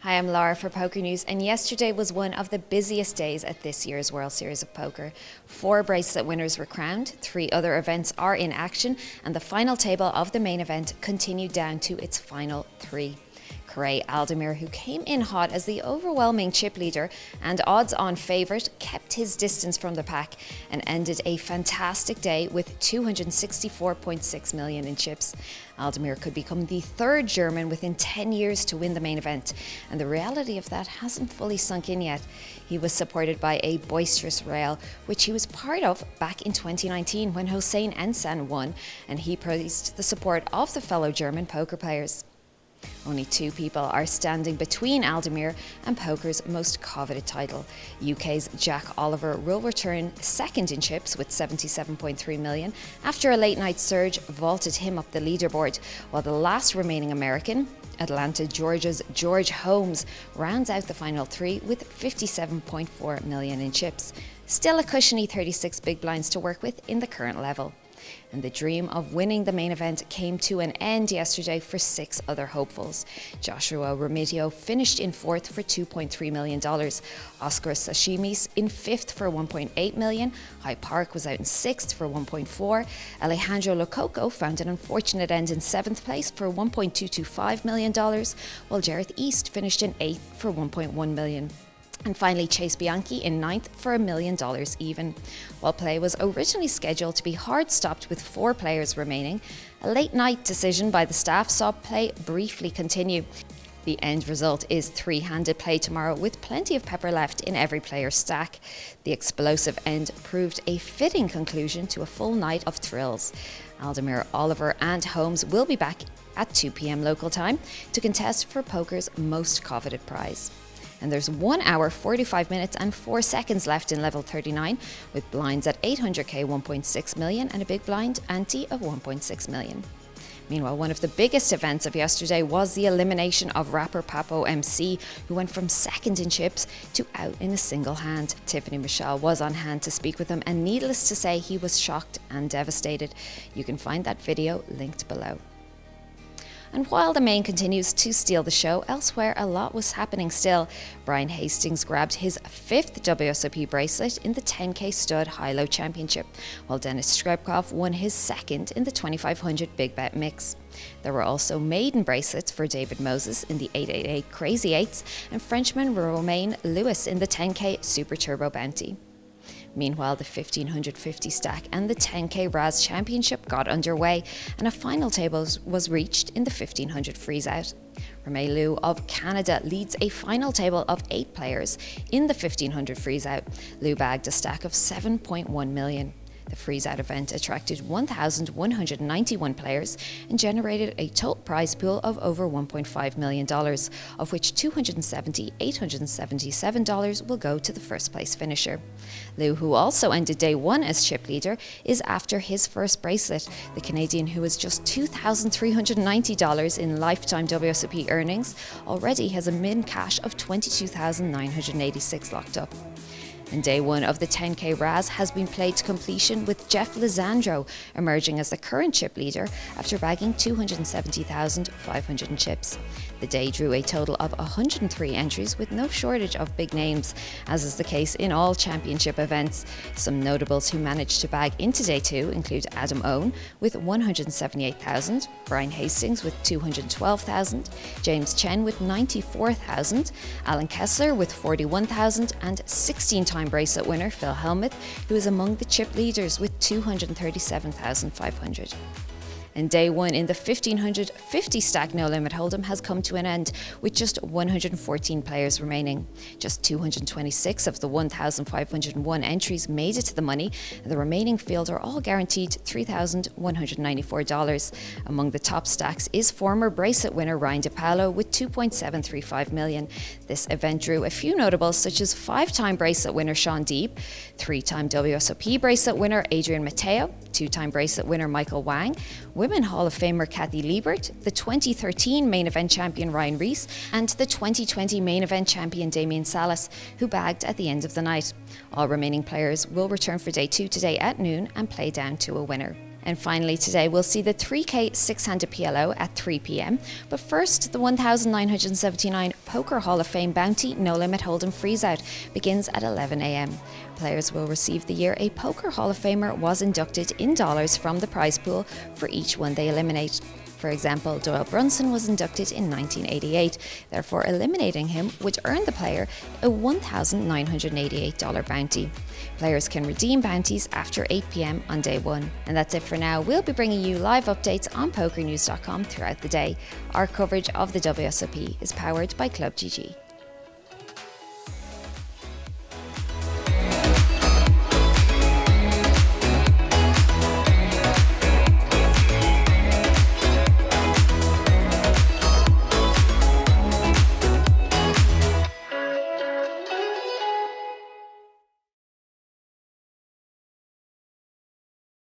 Hi, I'm Laura for PokerNews, and yesterday was one of the busiest days at this year's World Series of Poker. 4 bracelet winners were crowned, 3 other events are in action, and the final table of the main event continued down to its final 3. Corey Aldemir, who came in hot as the overwhelming chip leader and odds-on favourite, kept his distance from the pack and ended a fantastic day with 264.6 million in chips. Aldemir could become the 3rd German within 10 years to win the main event, and the reality of that hasn't fully sunk in yet. He was supported by a boisterous rail, which he was part of back in 2019 when Hossein Ensan won, and he praised the support of the fellow German poker players. Only 2 people are standing between Aldemir and poker's most coveted title. UK's Jack Oliver will return 2nd in chips with 77.3 million after a late-night surge vaulted him up the leaderboard, while the last remaining American, Atlanta, Georgia's George Holmes, rounds out the final 3 with 57.4 million in chips. Still a cushiony 36 big blinds to work with in the current level. And the dream of winning the main event came to an end yesterday for 6 other hopefuls. Joshua Remigio finished in 4th for $2.3 million. Oscar Sashimis in 5th for $1.8 million. High Park was out in 6th for $1.4. Alejandro Lococo found an unfortunate end in 7th place for $1.225 million, while Jareth East finished in 8th for $1.1 million. And finally, Chase Bianchi in 9th for $1 million even. While play was originally scheduled to be hard stopped with 4 players remaining, a late night decision by the staff saw play briefly continue. The end result is 3-handed play tomorrow with plenty of pepper left in every player's stack. The explosive end proved a fitting conclusion to a full night of thrills. Aldemir, Oliver and Holmes will be back at 2 p.m. local time to contest for poker's most coveted prize. And there's 1 hour, 45 minutes and 4 seconds left in level 39, with blinds at 800k 1.6 million and a big blind ante of 1.6 million. Meanwhile, one of the biggest events of yesterday was the elimination of rapper Papo MC, who went from 2nd in chips to out in a single hand. Tiffany Michelle was on hand to speak with him, and needless to say, he was shocked and devastated. You can find that video linked below. And while the main continues to steal the show, elsewhere a lot was happening still. Brian Hastings grabbed his 5th WSOP bracelet in the 10k stud high-low championship, while Dennis Skrebkov won his 2nd in the 2500 big bet mix. There were also maiden bracelets for David Moses in the 888 Crazy 8s and Frenchman Romain Lewis in the 10k Super Turbo Bounty. Meanwhile, the 1550 stack and the 10k Raz Championship got underway, and a final table was reached in the 1500 freeze-out. Romain Lou of Canada leads a final table of 8 players in the 1500 freeze-out. Lou bagged a stack of 7.1 million. The freeze-out event attracted 1,191 players and generated a total prize pool of over $1.5 million, of which $877 will go to the first place finisher. Lou, who also ended day 1 as chip leader, is after his first bracelet. The Canadian, who has just $2,390 in lifetime WSOP earnings, already has a min cash of $22,986 locked up. And day 1 of the 10k Raz has been played to completion, with Jeff Lisandro emerging as the current chip leader after bagging 270,500 in chips. The day drew a total of 103 entries with no shortage of big names, as is the case in all championship events. Some notables who managed to bag into day 2 include Adam Owen with 178,000, Brian Hastings with 212,000, James Chen with 94,000, Alan Kessler with 41,000 and 16-time bracelet winner Phil Hellmuth, who is among the chip leaders with 237,500. And day 1 in the 1550 stack No Limit Hold'em has come to an end, with just 114 players remaining. Just 226 of the 1,501 entries made it to the money, and the remaining field are all guaranteed $3,194. Among the top stacks is former bracelet winner Ryan DiPaolo with 2.735 million. This event drew a few notables such as 5-time bracelet winner Sean Deeb, 3-time WSOP bracelet winner Adrian Mateo, 2-time bracelet winner Michael Wang, Women Hall of Famer Kathy Liebert, the 2013 main event champion Ryan Reese, and the 2020 main event champion Damian Salas, who bagged at the end of the night. All remaining players will return for day 2 today at noon and play down to a winner. And finally today we'll see the 3K 6-handed PLO at 3 p.m. But first, the 1,979 Poker Hall of Fame Bounty No Limit Hold'em Freeze-Out begins at 11 a.m. Players will receive the year a Poker Hall of Famer was inducted in dollars from the prize pool for each one they eliminate. For example, Doyle Brunson was inducted in 1988, therefore eliminating him would earn the player a $1,988 bounty. Players can redeem bounties after 8 p.m. on day one. And that's it for now. We'll be bringing you live updates on PokerNews.com throughout the day. Our coverage of the WSOP is powered by ClubGG.